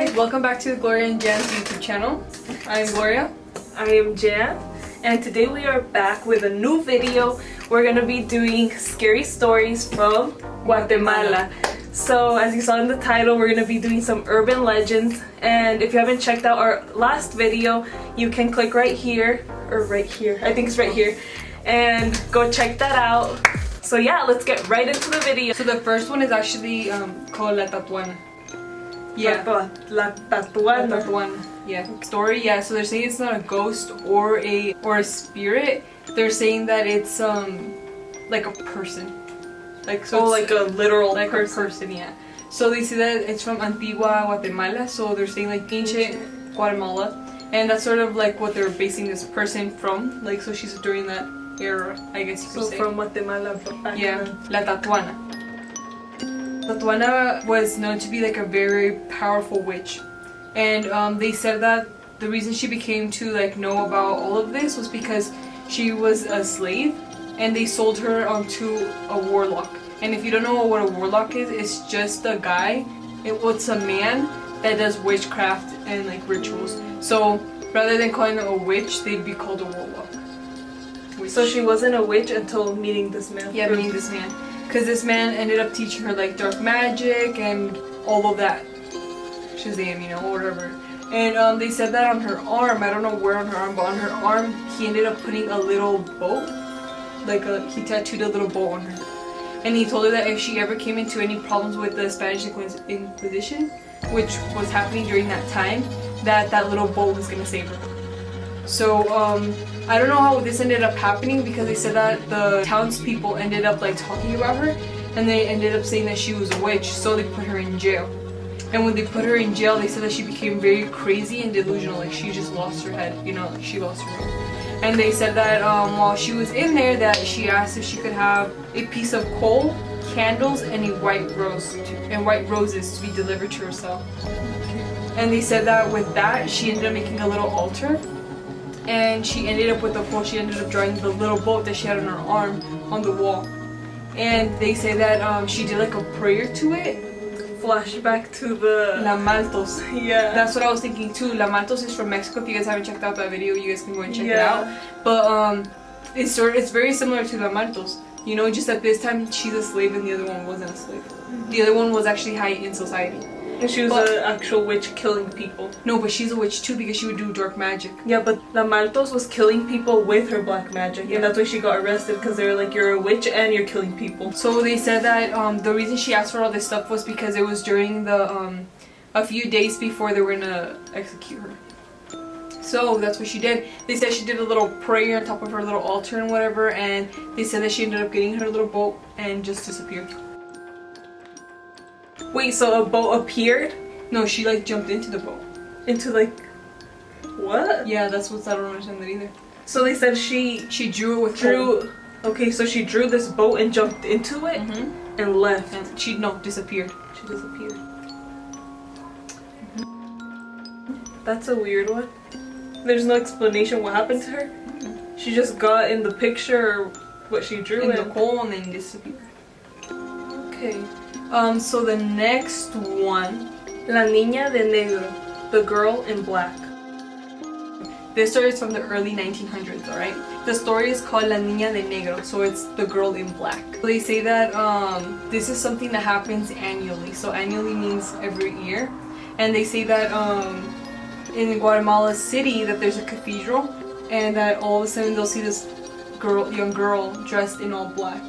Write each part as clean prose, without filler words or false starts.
guys, welcome back to the Gloria and Jan's YouTube channel. I'm Gloria. I am Jan, and today we are back with a new video. We're gonna be doing scary stories from Guatemala. So as you saw in the title, we're gonna be doing some urban legends, and if you haven't checked out our last video, you can click right here, or right here, I think it's right here, and go check that out. So yeah, let's get right into the video. So the first one is actually called La Tatuana. Yeah. La Tatuana. La Tatuana. Yeah. Story. Yeah. So they're saying it's not a ghost or a spirit. They're saying that it's like a person. Like so. Oh, like a literal like person. A person. Yeah. So they say that it's from Antigua, Guatemala. So they're saying like ancient Guatemala, and that's sort of like what they're basing this person from. Like so, she's during that era, I guess you could say. So from Guatemala, but back yeah, then. La Tatuana. Tatuana was known to be like a very powerful witch, and they said that the reason she became to like know about all of this was because she was a slave, and they sold her to a warlock. And if you don't know what a warlock is, it's just a guy. It's a man that does witchcraft and like rituals. So rather than calling it a witch, they'd be called a warlock. So she wasn't a witch until meeting this man. Yeah, meeting this man. Because this man ended up teaching her like dark magic and all of that. Shazam, you know, whatever. And they said that on her arm, I don't know where on her arm, but on her arm, he ended up putting a little boat. He tattooed a little boat on her. And he told her that if she ever came into any problems with the Spanish Inquisition, which was happening during that time, that little boat was going to save her. So, I don't know how this ended up happening because they said that the townspeople ended up like talking about her, and they ended up saying that she was a witch, so they put her in jail. And when they put her in jail, they said that she became very crazy and delusional, like she just lost her head, you know, like she lost her head. And they said that while she was in there, that she asked if she could have a piece of coal, candles, and a white roses to be delivered to herself. And they said that with that, she ended up making a little altar. And she ended up with the pole, she ended up drawing the little boat that she had on her arm on the wall. And they say that she did like a prayer to it. Flashback to the... La Maltos. Yeah. That's what I was thinking too. La Maltos is from Mexico. If you guys haven't checked out that video, you guys can go and check it out. But it's very similar to La Maltos. You know, just at this time she's a slave and the other one wasn't a slave. The other one was actually high in society. And she was an actual witch killing people. No, but she's a witch too because she would do dark magic. Yeah, but La Maltos was killing people with her black magic. Yeah. And that's why she got arrested, because they were like, you're a witch and you're killing people. So they said that the reason she asked for all this stuff was because it was during the a few days before they were gonna execute her. So that's what she did. They said she did a little prayer on top of her little altar and whatever, and they said that she ended up getting her little boat and just disappeared. Wait, so a boat appeared? No, she like jumped into the boat. Into like... what? Yeah, that's what I don't understand that either. So they said she drew it with coal. Okay, so she drew this boat and jumped into it and left. And she disappeared. She disappeared. That's a weird one. There's no explanation what happened to her. She just got in the picture or what she drew in the coal and then disappeared. Okay. So the next one, La Niña de Negro, the girl in black. This story is from the early 1900s, alright? The story is called La Niña de Negro, so it's the girl in black. They say that this is something that happens annually, so annually means every year. And they say that in Guatemala City that there's a cathedral, and that all of a sudden they'll see this young girl dressed in all black.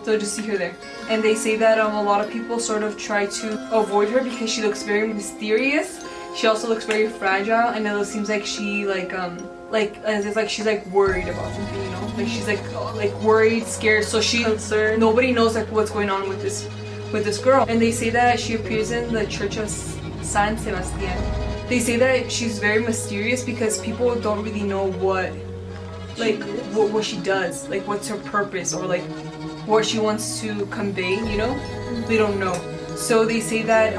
So just see her there. And they say that a lot of people sort of try to avoid her because she looks very mysterious. She also looks very fragile, and it seems like she as if like she's like worried about something, you know? Like she's like worried, scared, so concerned. Nobody knows like what's going on with this girl. And they say that she appears in the church of San Sebastian. They say that she's very mysterious because people don't really know what she does, like what's her purpose, or like what she wants to convey, you know? They don't know. So they say that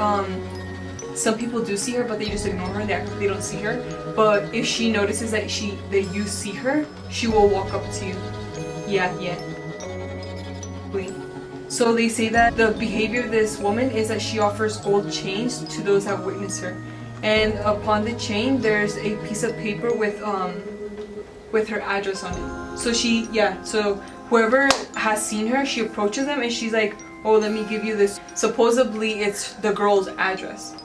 some people do see her, but they just ignore her. They don't see her. But if she notices that you see her, she will walk up to you. Yeah. So they say that the behavior of this woman is that she offers gold chains to those that witness her. And upon the chain, there's a piece of paper with her address on it. So so whoever has seen her, she approaches them and she's like, oh, let me give you this. Supposedly, it's the girl's address.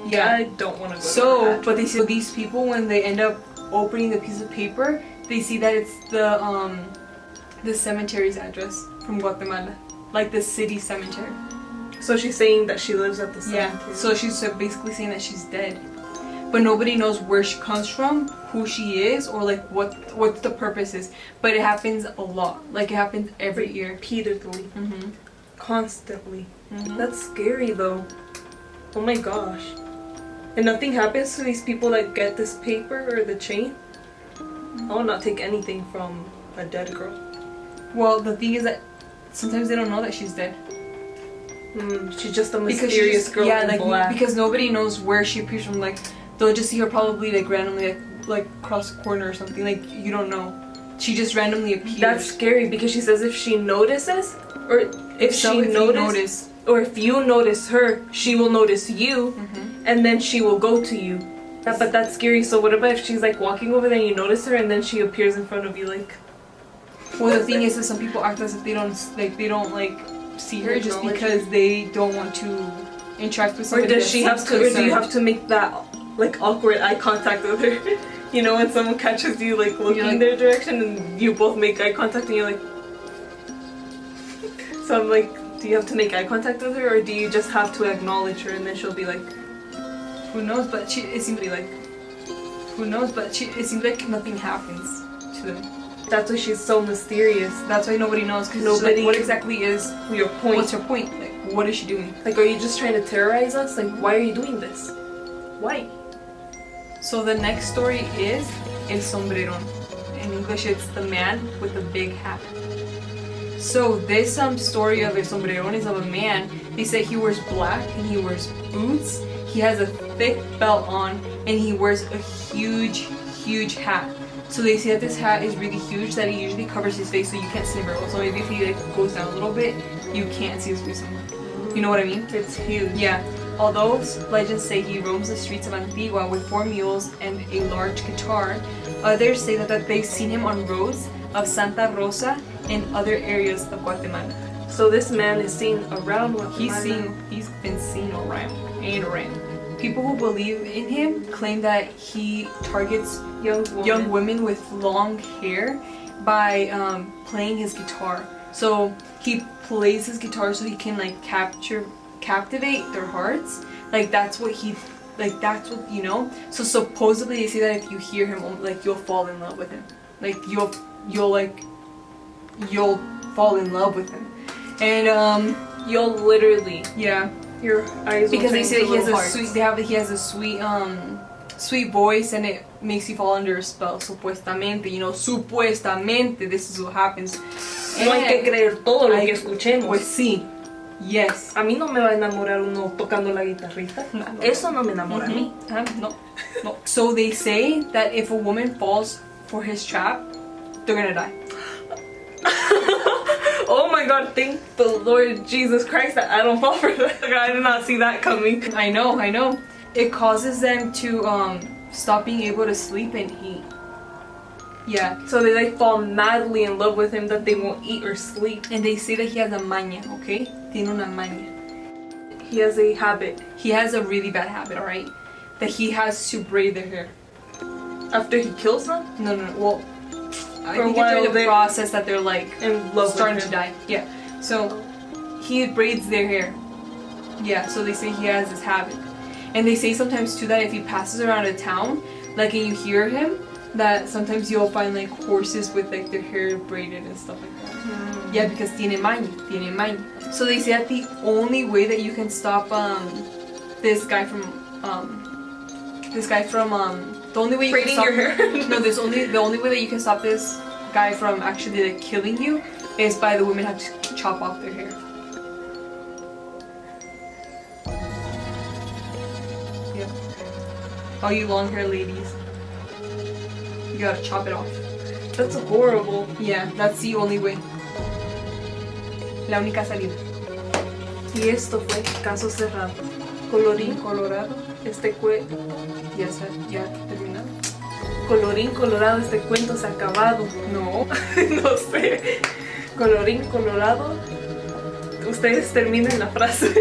Yeah. I don't want to go to but they say these people, when they end up opening the piece of paper, they see that it's the cemetery's address from Guatemala. Like the city cemetery. So she's saying that she lives at the cemetery. Yeah, so she's basically saying that she's dead. But nobody knows where she comes from, who she is, or like what the purpose is. But it happens a lot. Like it happens every year. Repeatedly. Mm-hmm. Constantly. Mm-hmm. That's scary though. Oh my gosh. And nothing happens to these people that get this paper or the chain? I will not take anything from a dead girl. Well, the thing is that sometimes they don't know that she's dead. She's just a mysterious girl in black. Because nobody knows where she appears from. Like, they'll just see her probably like randomly like across the corner or something. Like, you don't know. She just randomly appears. That's scary because she says if she notices, or if you notice her, she will notice you, and then she will go to you. But that's scary. So what about if she's like walking over there and you notice her and then she appears in front of you like... Well, the thing is that some people act as if they don't see her just because they don't want to interact with somebody. Or does she have to, or do you have to make that like awkward eye contact with her? You know, when someone catches you like looking their direction and you both make eye contact and you're like... So I'm like, do you have to make eye contact with her, or do you just have to acknowledge her and then she'll be like... Who knows, but it seems like nothing happens to them. That's why she's so mysterious. That's why nobody knows, because nobody. Like, what exactly is your point? What's her point? Like, what is she doing? Like, are you just trying to terrorize us? Like, why are you doing this? Why? So the next story is El Sombrerón. In English, it's the man with the big hat. So this story of El Sombrerón is of a man. They say he wears black and he wears boots. He has a thick belt on and he wears a huge hat. So they say that this hat is really huge, that he usually covers his face so you can't see him very well. So maybe if he like goes down a little bit, you can't see his face anymore. You know what I mean? It's huge. Yeah. Although legends say he roams the streets of Antigua with 4 mules and a large guitar, others say that they've seen him on roads of Santa Rosa and other areas of Guatemala. So this man is seen around Guatemala. He's been seen around and around. People who believe in him claim that he targets young women with long hair by playing his guitar. So he plays his guitar so he can like captivate their hearts. Like that's what you know. So supposedly they say that if you hear him, like you'll fall in love with him. Like you'll fall in love with him. And you'll literally your eyes, because they say that he has a sweet voice and it makes you fall under a spell. Supuestamente, you know, supuestamente this is what happens. No hay que creer todo lo que escuchemos. Pues sí. Yes. A mí no me va a enamorar uno tocando la guitarrita. No. Eso no me enamora a mí. No. So they say that if a woman falls for his trap, they're gonna die. Oh my god, thank the Lord Jesus Christ that I don't fall for that. I did not see that coming. I know. It causes them to stop being able to sleep and eat. Yeah. So they like fall madly in love with him that they won't eat or sleep. And they say that he has a maña, okay? Tiene una maña. He has a habit. He has a really bad habit, alright? That he has to braid their hair. After he kills them? No. Well, I think it's during the process that they're like in love starting to die. Yeah. So he braids their hair. Yeah. So they say he has this habit, and they say sometimes too that if he passes around a town, like and you hear him, that sometimes you'll find like horses with like their hair braided and stuff like that. Yeah, because tiene maña. So they say that the only way that you can stop this guy from the only way you braiding can stop your hair. No, the only way that you can stop this guy from actually like killing you is by the women have to chop off their hair. Yeah. All you long hair ladies, you gotta chop it off. That's horrible. Yeah, that's the only way. La única salida. Y esto fue Caso Cerrado. Colorín Colorado. Ya terminado. Colorín colorado, este cuento se ha acabado. No. No sé. Colorín colorado. Ustedes terminen la frase.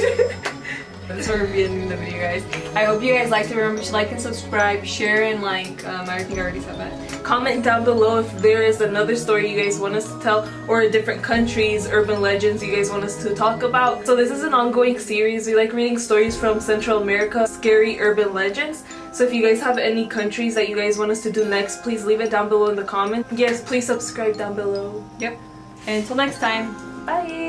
That's what we're being the video, guys. I hope you guys liked it. Remember to like and subscribe, share, and like. I think I already said that. Comment down below if there is another story you guys want us to tell, or different countries, urban legends you guys want us to talk about. So this is an ongoing series. We like reading stories from Central America, scary urban legends. So if you guys have any countries that you guys want us to do next, please leave it down below in the comments. Yes, please subscribe down below. Yep. And until next time. Bye!